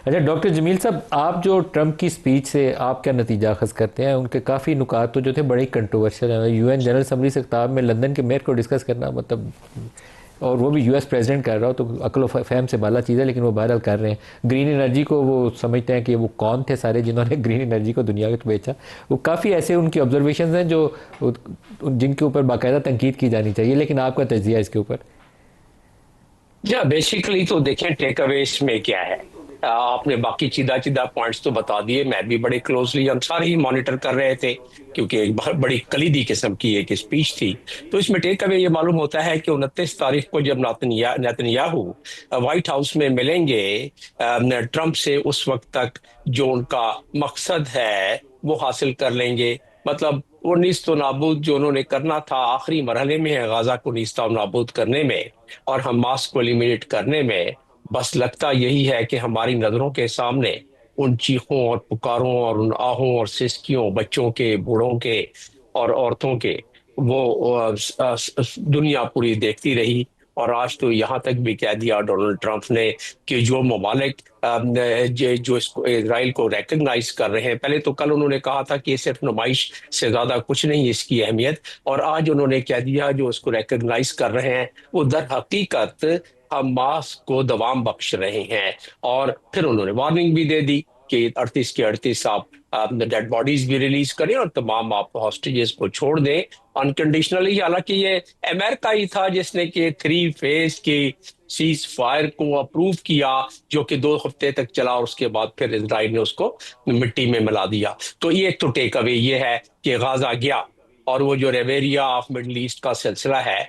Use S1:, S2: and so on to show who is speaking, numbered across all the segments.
S1: اچھا ڈاکٹر جمیل صاحب، آپ جو ٹرمپ کی سپیچ سے آپ کیا نتیجہ اخذ کرتے ہیں؟ ان کے کافی نکات تو جو تھے بڑے کنٹروورشل ہیں، یو این جنرل اسمبلی سے خطاب میں لندن کے میئر کو ڈسکس کرنا، مطلب، اور وہ بھی یو ایس پریزیڈنٹ کر رہا ہو تو عقل و فہم سے بالا چیز ہے، لیکن وہ بہرحال کر رہے ہیں۔ گرین انرجی کو وہ سمجھتے ہیں کہ وہ کون تھے سارے جنہوں نے گرین انرجی کو دنیا کو بیچا۔ وہ کافی ایسے ان کی آبزرویشنز ہیں جو جن کے اوپر باقاعدہ تنقید کی جانی چاہیے، لیکن آپ کا تجزیہ اس کے اوپر؟
S2: یا بیسیکلی تو دیکھیں ٹیک اوے اس میں کیا ہے۔ آپ نے باقی چیدہ پوائنٹس تو بتا دیے، میں بھی بڑے کلوزلی ہم سارے ہی مانیٹر کر رہے تھے، کیونکہ ایک بہت بڑی کلیدی قسم کی ایک اسپیچ تھی۔ تو اس میں ٹیک اوے یہ معلوم ہوتا ہے کہ 29 تاریخ کو جب نیتنیاہو وائٹ ہاؤس میں ملیں گے ٹرمپ سے، اس وقت تک جو ان کا مقصد ہے وہ حاصل کر لیں گے۔ مطلب وہ نیست و نابود جو انہوں نے کرنا تھا آخری مرحلے میں ہے، غزہ کو نیست و نابود کرنے میں اور حماس کو ایلیمینیٹ کرنے میں، بس لگتا یہی ہے کہ ہماری نظروں کے سامنے ان چیخوں اور پکاروں اور ان آہوں اور سسکیوں، بچوں کے، بوڑھوں کے اور عورتوں کے، وہ دنیا پوری دیکھتی رہی۔ اور آج تو یہاں تک بھی کہہ دیا ڈونلڈ ٹرمپ نے کہ جو ممالک جو اس کو اسرائیل کو ریکگنائز کر رہے ہیں، پہلے تو کل انہوں نے کہا تھا کہ یہ صرف نمائش سے زیادہ کچھ نہیں اس کی اہمیت، اور آج انہوں نے کہہ دیا جو اس کو ریکگنائز کر رہے ہیں وہ در حقیقت حماس کو دوام بخش رہے ہیں۔ اور پھر انہوں نے وارننگ بھی دے دی کہ 38 کے 38 آپ ڈیڈ باڈیز بھی ریلیز کریں اور تمام آپ ہاسٹیجز کو چھوڑ دیں انکنڈیشنلی۔ حالانکہ یہ امریکہ ہی تھا جس نے کہ 3 فیز کی سیز فائر کو اپروو کیا، جو کہ 2 ہفتے تک چلا، اور اس کے بعد پھر اسرائیل نے اس کو مٹی میں ملا دیا۔ تو یہ ایک تو ٹیک اوے یہ ہے کہ غزہ گیا، اور وہ جو ریویریا آف مڈل ایسٹ کا سلسلہ ہے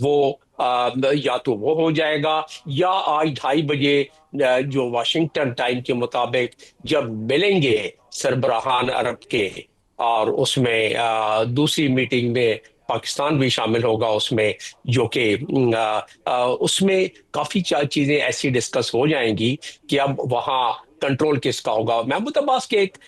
S2: وہ یا تو وہ ہو جائے گا، یا آج 2:30 بجے جو واشنگٹن ٹائم کے مطابق جب ملیں گے سربراہان عرب کے، اور اس میں دوسری میٹنگ میں پاکستان بھی شامل ہوگا اس میں، جو کہ اس میں کافی چیزیں ایسی ڈسکس ہو جائیں گی کہ اب وہاں کنٹرول کس کا ہوگا۔ محمود عباس کے ایک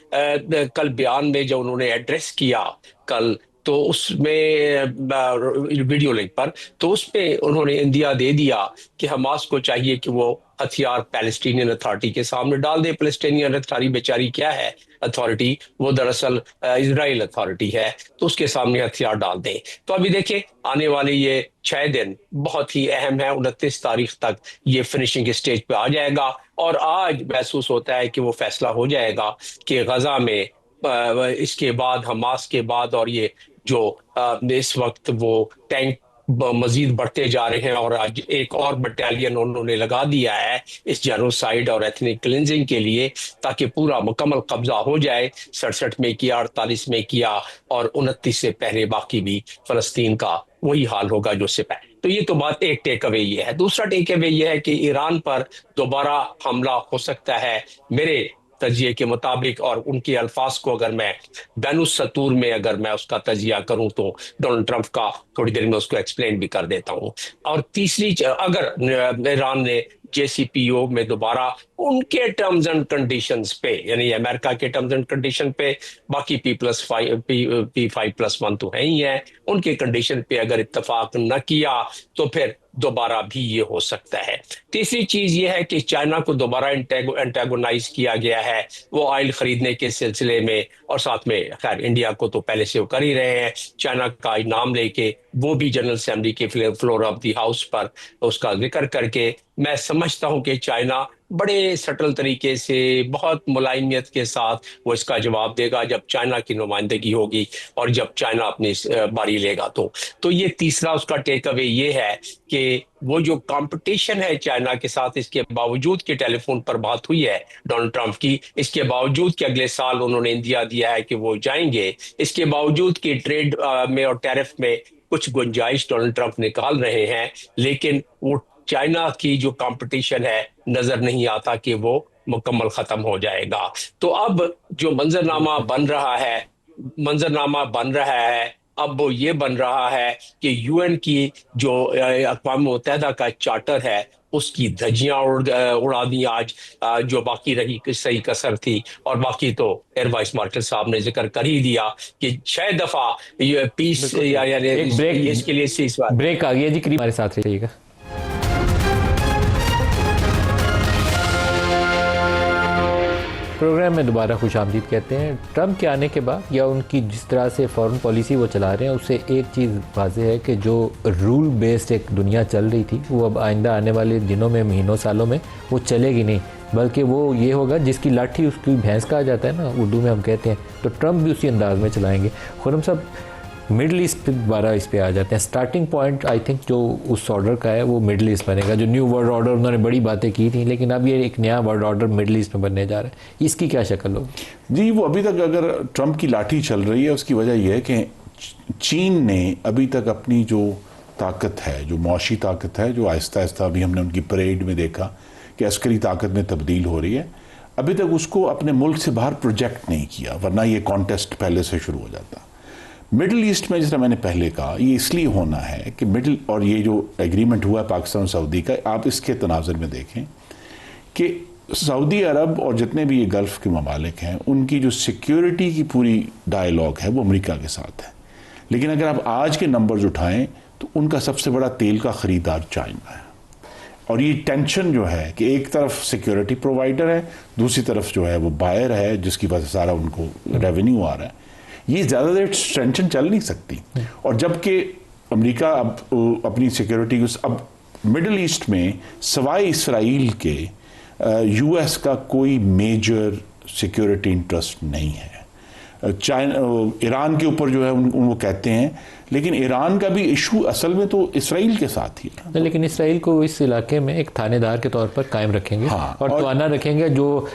S2: کل بیان میں جو انہوں نے ایڈریس کیا کل، تو اس میں ویڈیو لنک پر، تو اس پہ انہوں نے اندیا دے دیا کہ حماس کو چاہیے کہ وہ ہتھیار پیلسٹینین اتھارٹی کے سامنے ڈال دے۔ پیلسٹینین اتھارٹی بیچاری کیا ہے اتھارٹی؟ وہ دراصل اسرائیل اتھارٹی ہے، تو اس کے سامنے ہتھیار ڈال دیں۔ تو ابھی دیکھیں آنے والے یہ 6 دن بہت ہی اہم ہے، 29 تاریخ تک یہ فنشنگ اسٹیج پہ آ جائے گا، اور آج محسوس ہوتا ہے کہ وہ فیصلہ ہو جائے گا کہ غزہ میں اس کے بعد، حماس کے بعد، اور یہ جو اس وقت وہ ٹینک مزید بڑھتے جا رہے ہیں، اور آج ایک اور بٹالین انہوں نے لگا دیا ہے اس جینوسائیڈ اور ایتھنک کلینزنگ کے لیے، تاکہ پورا مکمل قبضہ ہو جائے۔ 67 میں کیا، 48 میں کیا، اور 29 سے پہلے باقی بھی فلسطین کا وہی حال ہوگا جو سے پہلے۔ تو یہ تو بات ایک ٹیک اوے یہ ہے۔ دوسرا ٹیک اوے یہ ہے کہ ایران پر دوبارہ حملہ ہو سکتا ہے میرے تجزیے کے مطابق، اور ان کے الفاظ کو اگر میں بین السطور میں اگر میں اس کا تجزیہ کروں تو ڈونلڈ ٹرمپ کا تھوڑی دیر میں اس کو ایکسپلین بھی کر دیتا ہوں۔ اور تیسری اگر ایران نے جے سی پی او میں دوبارہ ان کے ٹرمز اینڈ کنڈیشنز پہ، یعنی امریکہ کے ٹرمز اینڈ کنڈیشن پہ، باقی P5+1 تو ہے ہی ہے، ان کے کنڈیشن پہ اگر اتفاق نہ کیا تو پھر دوبارہ بھی یہ ہو سکتا ہے۔ تیسری چیز یہ ہے کہ چائنا کو دوبارہ انٹیگونائز کیا گیا ہے، وہ آئل خریدنے کے سلسلے میں، اور ساتھ میں خیر انڈیا کو تو پہلے سے وہ کر ہی رہے ہیں، چائنا کا نام لے کے وہ بھی جنرل اسمبلی کے فلور آف دی ہاؤس پر اس کا ذکر کر کے۔ میں سمجھتا ہوں کہ چائنا بڑے سٹل طریقے سے، بہت ملائمیت کے ساتھ وہ اس کا جواب دے گا جب چائنا کی نمائندگی ہوگی، اور جب چائنا اپنی باری لے گا تو یہ تیسرا اس کا ٹیک اوے یہ ہے کہ وہ جو کمپٹیشن ہے چائنا کے ساتھ، اس کے باوجود کہ ٹیلی فون پر بات ہوئی ہے ڈونلڈ ٹرمپ کی، اس کے باوجود کہ اگلے سال انہوں نے اندیا دیا ہے کہ وہ جائیں گے، اس کے باوجود کہ ٹریڈ میں اور ٹیرف میں کچھ گنجائش ڈونلڈ ٹرمپ نکال رہے ہیں، لیکن وہ چائنا کی جو کمپٹیشن ہے نظر نہیں آتا کہ وہ مکمل ختم ہو جائے گا۔ تو اب جو منظرنامہ بن رہا ہے اب وہ یہ بن رہا ہے کہ یو این کی جو اقوام متحدہ کا چارٹر ہے اس کی دھجیاں اڑا دی آج، جو باقی رہی صحیح کسر تھی، اور باقی تو ایئر وائس مارشل صاحب نے ذکر کر ہی دیا کہ 6 دفعہ یہ پیس یعنی
S1: ایک بریک
S2: اس کے لیے
S1: بریک آ گیا جی، قریب ہمارے ساتھ رہیے گا۔ پروگرام میں دوبارہ خوش آمدید کہتے ہیں. ٹرمپ کے آنے کے بعد یا ان کی جس طرح سے فورن پالیسی وہ چلا رہے ہیں اس سے ایک چیز واضح ہے کہ جو رول بیسڈ ایک دنیا چل رہی تھی وہ اب آئندہ آنے والے دنوں میں مہینوں سالوں میں وہ چلے گی نہیں, بلکہ وہ یہ ہوگا جس کی لاٹھی اس کی بھینس کہا جاتا ہے نا اردو میں ہم کہتے ہیں, تو ٹرمپ بھی اسی انداز میں چلائیں گے. خرم صاحب مڈل ایسٹ پہ دوبارہ اس پہ آ جاتے ہیں. سٹارٹنگ پوائنٹ آئی تھنک جو اس آرڈر کا ہے وہ مڈل ایسٹ بنے گا. جو نیو ورلڈ آرڈر انہوں نے بڑی باتیں کی تھیں لیکن اب یہ ایک نیا ورلڈ آرڈر مڈل ایسٹ میں بننے جا رہا ہے, اس کی کیا شکل ہوگی؟
S3: جی وہ ابھی تک اگر ٹرمپ کی لاٹھی چل رہی ہے اس کی وجہ یہ ہے کہ چین نے ابھی تک اپنی جو طاقت ہے, جو معاشی طاقت ہے, جو آہستہ آہستہ ابھی ہم نے ان کی پریڈ میں دیکھا کہ عسکری طاقت میں تبدیل ہو رہی ہے, ابھی تک اس کو اپنے ملک سے باہر پروجیکٹ نہیں کیا, ورنہ یہ کانٹیسٹ پہلے سے شروع ہو جاتا. مڈل ایسٹ میں جس طرح میں نے پہلے کہا یہ اس لیے ہونا ہے کہ اور یہ جو ایگریمنٹ ہوا ہے پاکستان اور سعودی کا, آپ اس کے تناظر میں دیکھیں کہ سعودی عرب اور جتنے بھی یہ گلف کے ممالک ہیں ان کی جو سیکیورٹی کی پوری ڈائیلاگ ہے وہ امریکہ کے ساتھ ہے, لیکن اگر آپ آج کے نمبرز اٹھائیں تو ان کا سب سے بڑا تیل کا خریدار چائنا ہے. اور یہ ٹینشن جو ہے کہ ایک طرف سیکیورٹی پرووائڈر ہے, دوسری طرف جو ہے وہ بائر ہے جس کی وجہ سے سارا ان کو ریونیو آ رہا ہے, یہ زیادہ دیر ٹینشن چل نہیں سکتی. اور جب کہ امریکہ اب اپنی سیکیورٹی اب مڈل ایسٹ میں سوائے اسرائیل کے یو ایس کا کوئی میجر سیکیورٹی انٹرسٹ نہیں ہے. ایران کے اوپر جو ہے وہ کہتے ہیں, لیکن ایران کا بھی ایشو اصل میں تو اسرائیل کے ساتھ ہی ہے.
S1: لیکن اسرائیل کو اس علاقے میں ایک تھانے دار کے طور پر قائم رکھیں گے اور توانہ رکھیں گے, جو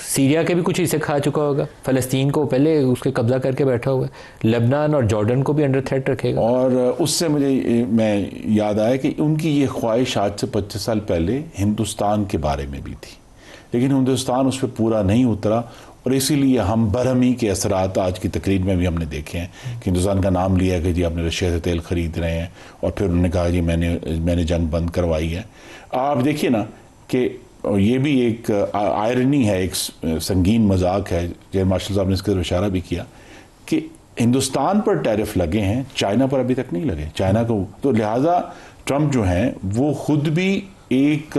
S1: سیریا کے بھی کچھ حصے کھا چکا ہوگا, فلسطین کو پہلے اس کے قبضہ کر کے بیٹھا ہوا ہے, لبنان اور جارڈن کو بھی انڈر تھریٹ رکھے گا.
S3: اور اس سے مجھے میں یاد آیا کہ ان کی یہ خواہش آج سے 25 سال پہلے ہندوستان کے بارے میں بھی تھی, لیکن ہندوستان اس پہ پورا نہیں اترا, اور اسی لیے ہم برہمی کے اثرات آج کی تقریر میں بھی ہم نے دیکھے ہیں کہ ہندوستان کا نام لیا کہ جی آپ نے رشیا سے تیل خرید رہے ہیں, اور پھر انہوں نے کہا جی میں نے جنگ بند کروائی ہے. آپ دیکھیے نا کہ یہ بھی ایک آئرنی ہے, ایک سنگین مذاق ہے, جیل مارشل صاحب نے اس کے طرف اشارہ بھی کیا کہ ہندوستان پر ٹیرف لگے ہیں, چائنا پر ابھی تک نہیں لگے. چائنا کو تو لہٰذا ٹرمپ جو ہیں وہ خود بھی ایک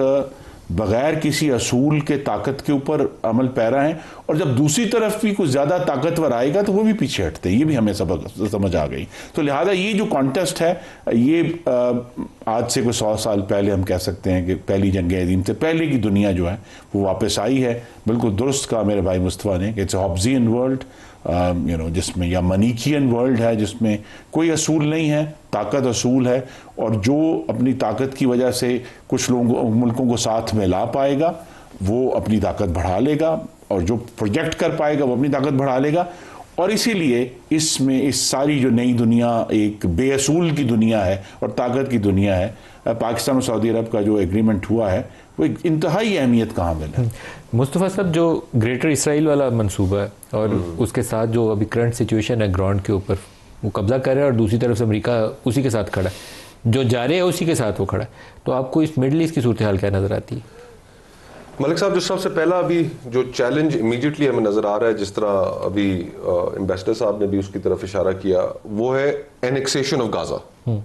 S3: بغیر کسی اصول کے طاقت کے اوپر عمل پیرا ہیں, اور جب دوسری طرف بھی کچھ زیادہ طاقتور آئے گا تو وہ بھی پیچھے ہٹتے ہیں. یہ بھی ہمیں سمجھ آ گئی. تو لہٰذا یہ جو کانٹیسٹ ہے یہ آج سے کوئی 100 سال پہلے ہم کہہ سکتے ہیں کہ پہلی جنگ عظیم سے پہلے کی دنیا جو ہے وہ واپس آئی ہے. بالکل درست کہا میرے بھائی مصطفیٰ نے کہ اٹس اے ہابزین ورلڈ, جس میں یا منیکین ورلڈ ہے جس میں کوئی اصول نہیں ہے, طاقت اصول ہے, اور جو اپنی طاقت کی وجہ سے کچھ ملکوں کو ساتھ میں لا پائے گا وہ اپنی طاقت بڑھا لے گا, اور جو پروجیکٹ کر پائے گا وہ اپنی طاقت بڑھا لے گا. اور اسی لیے اس میں اس ساری جو نئی دنیا ایک بے اصول کی دنیا ہے اور طاقت کی دنیا ہے, پاکستان اور سعودی عرب کا جو ایگریمنٹ ہوا ہے وہ ایک انتہائی اہمیت کا حامل ہے.
S1: مصطفیٰ صاحب جو گریٹر اسرائیل والا منصوبہ ہے اور اس کے ساتھ جو ابھی کرنٹ سچویشن ہے گراؤنڈ کے اوپر وہ قبضہ کر رہا ہے, اور دوسری طرف سے امریکہ اسی کے ساتھ کھڑا ہے, جو جا رہے ہیں اسی کے ساتھ وہ کھڑا ہے, تو آپ کو اس مڈل ایسٹ کی صورتحال کیا نظر آتی ہے؟
S4: ملک صاحب جو سب سے پہلا ابھی جو چیلنج امیڈیٹلی ہمیں نظر آ رہا ہے, جس طرح ابھی امبیسڈر صاحب نے بھی اس کی طرف اشارہ کیا, وہ ہے اینیکسیشن آف غازہ.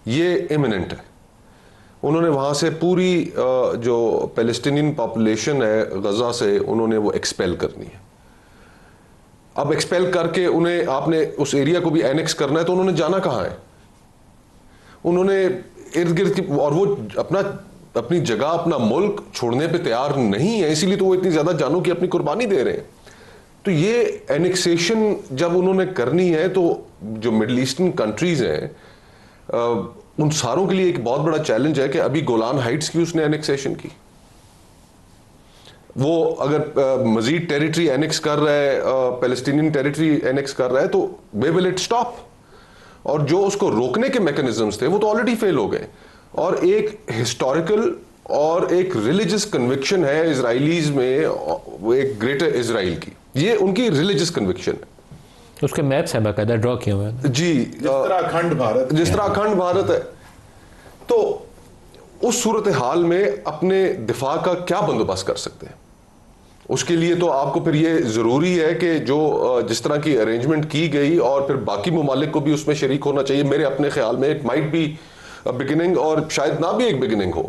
S4: یہ امیوننٹ ہے. انہوں نے وہاں سے پوری جو پیلسٹینین پاپولیشن ہے غزہ سے انہوں نے وہ ایکسپیل کرنی ہے. اب ایکسپیل کر کے انہیں آپ نے اس ایریا کو بھی اینیکس کرنا ہے, تو انہوں نے جانا کہاں ہے؟ انہوں نے ارد گرد کی, اور وہ اپنی جگہ اپنا ملک چھوڑنے پہ تیار نہیں ہے, اسی لیے تو وہ اتنی زیادہ جانوں کی اپنی قربانی دے رہے ہیں. تو یہ اینیکسیشن جب انہوں نے کرنی ہے تو جو مڈل ایسٹرن کنٹریز ہیں ان ساروں کے لیے ایک بہت بڑا چیلنج ہے کہ ابھی گولان ہائٹس کی اس نے اینیکسیشن کی, وہ اگر مزید ٹیریٹری اینیکس کر رہا ہے, پیلسٹینین ٹیریٹری اینیکس کر رہا ہے, تو where will it stop؟ اور جو اس کو روکنے کے میکنزمز تھے وہ تو آلریڈی فیل ہو گئے. اور ایک ہسٹوریکل اور ایک ریلیجس کنوکشن ہے اسرائیلیز میں, ایک گریٹر اسرائیل کی, یہ ان کی ریلیجس کنوکشن ہے.
S1: اس کے میپس ہیں باقاعدہ ڈرا کیے ہوئے ہیں
S4: جی,
S3: جس طرح
S4: اکھنڈ بھارت ہے. تو اس صورتحال میں اپنے دفاع کا کیا بندوبست کر سکتے ہیں؟ اس کے لیے تو آپ کو پھر یہ ضروری ہے کہ جو جس طرح کی ارینجمنٹ کی گئی اور پھر باقی ممالک کو بھی اس میں شریک ہونا چاہیے. میرے اپنے خیال میں اٹ مائٹ بی بگننگ, اور شاید نہ بھی ایک بگننگ ہو,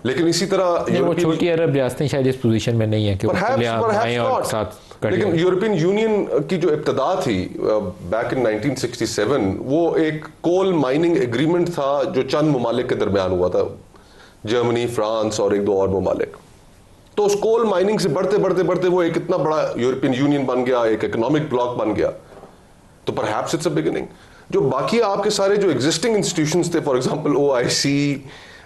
S4: لیکن اسی طرح
S1: وہ چھوٹی عرب ریاستیں شاید اس پوزیشن میں نہیں ہیں کہ
S4: لیکن یورپین یونین کی جو ابتدا تھی بیک ان 1967 وہ ایک کول مائننگ ایگریمنٹ تھا جو چند ممالک کے درمیان ہوا تھا، جرمنی، فرانس اور ایک دو اور ممالک. تو اس کول مائننگ سے بڑھتے بڑھتے بڑھتے وہ ایک اتنا بڑا یورپین یونین بن گیا، ایک اکنامک بلاک بن گیا. تو پرہیپس اٹس اے بگننگ. جو باقی آپ کے سارے جو ایگزسٹنگ انسٹیٹیوشنز تھے، فار ایگزامپل OIC،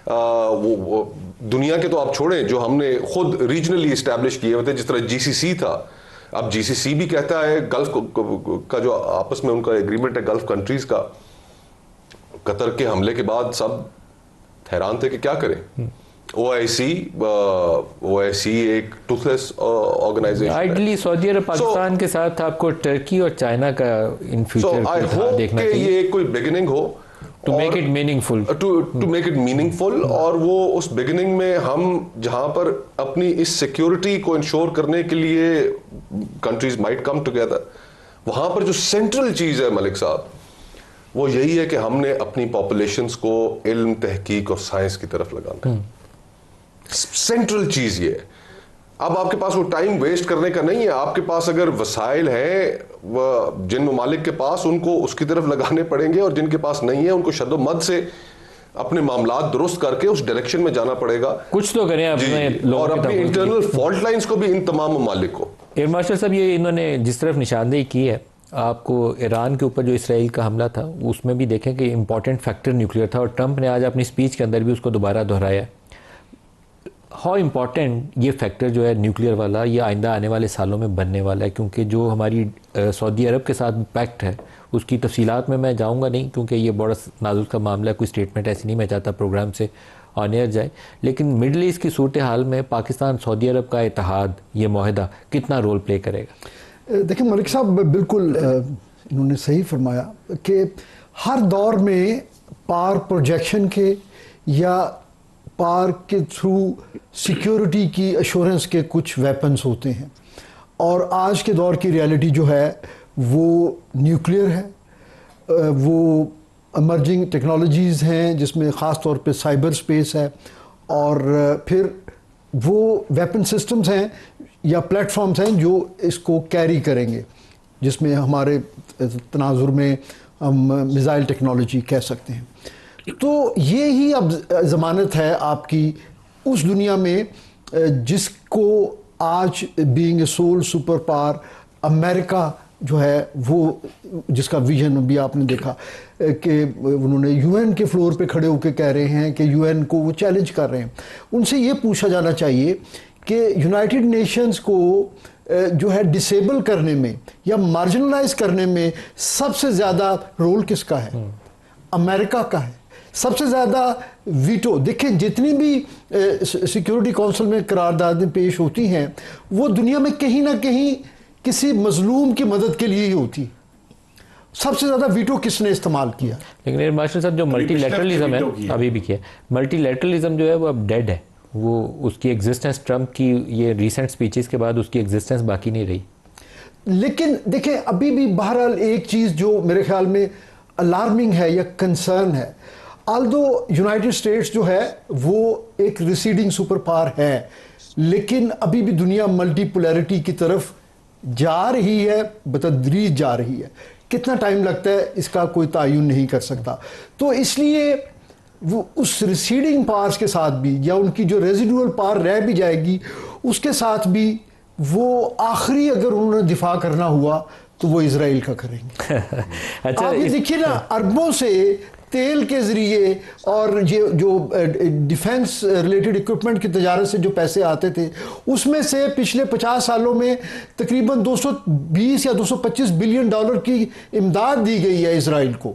S4: وہ دنیا کے تو آپ چھوڑیں، جو ہم نے خود ریجنلی اسٹیبلش کیے ہوئے تھے، جس طرح GCC تھا. اب GCC بھی کہتا ہے گلف کا جو آپس میں ان کا ایگریمنٹ ہے گلف کنٹریز کا، قطر کے حملے کے بعد سب حیران تھے کہ کیا کریں. OIC ایک ٹوتھ لیس آرگنائزیشن.
S1: آئیڈلی سعودی عرب پاکستان کے ساتھ آپ کو ترکی اور چائنا کا ان فیوچر دیکھنا چاہیے.
S4: یہ ایک کوئی بگننگ ہو
S1: to make it meaningful,
S4: to make it meaningful. اور وہ اس بگننگ میں ہم جہاں پر اپنی اس سیکیورٹی کو انشور کرنے کے لیے کنٹریز مائٹ کم ٹوگیدر، وہاں پر جو سینٹرل چیز ہے ملک صاحب وہ یہی ہے کہ ہم نے اپنی پاپولیشنز کو علم، تحقیق اور سائنس کی طرف لگانا ہے. سینٹرل چیز یہ ہے. اب آپ کے پاس وہ ٹائم ویسٹ کرنے کا نہیں ہے. آپ کے پاس اگر وسائل ہیں جن ممالک کے پاس، ان کو اس کی طرف لگانے پڑیں گے، اور جن کے پاس نہیں ہے ان کو شد و مد سے اپنے معاملات درست کر کے اس ڈائریکشن میں جانا پڑے گا.
S1: کچھ تو کریں
S4: اور اپنی انٹرنل فالٹ لائنز کو بھی ان تمام ممالک کو.
S1: ایئر مارشل صاحب، یہ انہوں نے جس طرف نشاندہی کی ہے آپ کو ایران کے اوپر جو اسرائیل کا حملہ تھا، اس میں بھی دیکھیں کہ امپورٹنٹ فیکٹر نیوکلیئر تھا، اور ٹرمپ نے آج اپنی اسپیچ کے اندر بھی اس کو دوبارہ دہرایا. ہاؤ امپورٹنٹ یہ فیکٹر جو ہے نیوکلیئر والا یہ آئندہ آنے والے سالوں میں بننے والا ہے؟ کیونکہ جو ہماری سعودی عرب کے ساتھ پیکٹ ہے اس کی تفصیلات میں جاؤں گا نہیں، کیونکہ یہ بڑا نازک کا معاملہ ہے. کوئی اسٹیٹمنٹ ایسی نہیں میں چاہتا پروگرام سے آن ایئر جائے. لیکن مڈل ایسٹ کی صورتحال میں پاکستان سعودی عرب کا اتحاد، یہ معاہدہ کتنا رول پلے کرے گا؟
S5: دیکھیں ملک صاحب، بالکل انہوں نے صحیح فرمایا کہ ہر دور میں پار پروجیکشن کے یا پار کے تھرو سیکیورٹی کی ایشورنس کے کچھ ویپنز ہوتے ہیں، اور آج کے دور کی ریالٹی جو ہے وہ نیوکلیئر ہے. وہ امرجنگ ٹیکنالوجیز ہیں جس میں خاص طور پہ سائبر سپیس ہے، اور پھر وہ ویپن سسٹمز ہیں یا پلیٹ فارمز ہیں جو اس کو کیری کریں گے، جس میں ہمارے تناظر میں ہم میزائل ٹیکنالوجی کہہ سکتے ہیں. تو یہ ہی اب ضمانت ہے آپ کی اس دنیا میں جس کو آج being a sole superpower امریکہ جو ہے، وہ جس کا ویژن بھی آپ نے دیکھا کہ انہوں نے UN کے فلور پہ کھڑے ہو کے کہہ رہے ہیں کہ UN کو وہ چیلنج کر رہے ہیں. ان سے یہ پوچھا جانا چاہیے کہ یونائٹڈ نیشنز کو جو ہے ڈسیبل کرنے میں یا مارجنلائز کرنے میں سب سے زیادہ رول کس کا ہے؟ امریکہ کا ہے. سب سے زیادہ ویٹو، دیکھیں جتنی بھی سیکیورٹی کونسل میں قراردادیں پیش ہوتی ہیں وہ دنیا میں کہیں نہ کہیں کسی مظلوم کی مدد کے لیے ہی ہوتی. سب سے زیادہ ویٹو کس نے استعمال کیا؟
S1: لیکن مارشل صاحب جو ملٹی لیٹرلزم ہے ابھی بھی کیا، ملٹی لیٹرلزم جو ہے وہ اب ڈیڈ ہے. وہ اس کی ایگزسٹنس ٹرمپ کی یہ ریسنٹ سپیچز کے بعد اس کی ایگزسٹنس باقی نہیں رہی.
S5: لیکن دیکھیں ابھی بھی بہرحال ایک چیز جو میرے خیال میں الارمنگ ہے یا کنسرن ہے، آلدو یونائٹڈ اسٹیٹس جو ہے وہ ایک ریسیڈنگ سپر پاور ہے، لیکن ابھی بھی دنیا ملٹی پولیرٹی کی طرف جا رہی ہے، بتدریج جا رہی ہے. کتنا ٹائم لگتا ہے اس کا کوئی تعین نہیں کر سکتا. تو اس لیے وہ اس ریسیڈنگ پاورز کے ساتھ بھی، یا ان کی جو ریزیڈول پاور رہ بھی جائے گی اس کے ساتھ بھی، وہ آخری اگر انہوں نے دفاع کرنا ہوا تو وہ اسرائیل کا کریں گے.
S1: اچھا
S5: آپ یہ دیکھیے نا، اربوں سے تیل کے ذریعے اور یہ جو ڈیفنس ریلیٹڈ اکوپمنٹ کی تجارت سے جو پیسے آتے تھے، اس میں سے پچھلے 50 سالوں میں تقریباً 220 یا 225 بلین ڈالر کی امداد دی گئی ہے اسرائیل کو.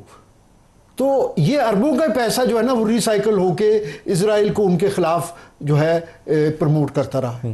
S5: تو یہ اربوں کا پیسہ جو ہے نا وہ ری سائیکل ہو کے اسرائیل کو ان کے خلاف جو ہے پروموٹ کرتا رہا ہے.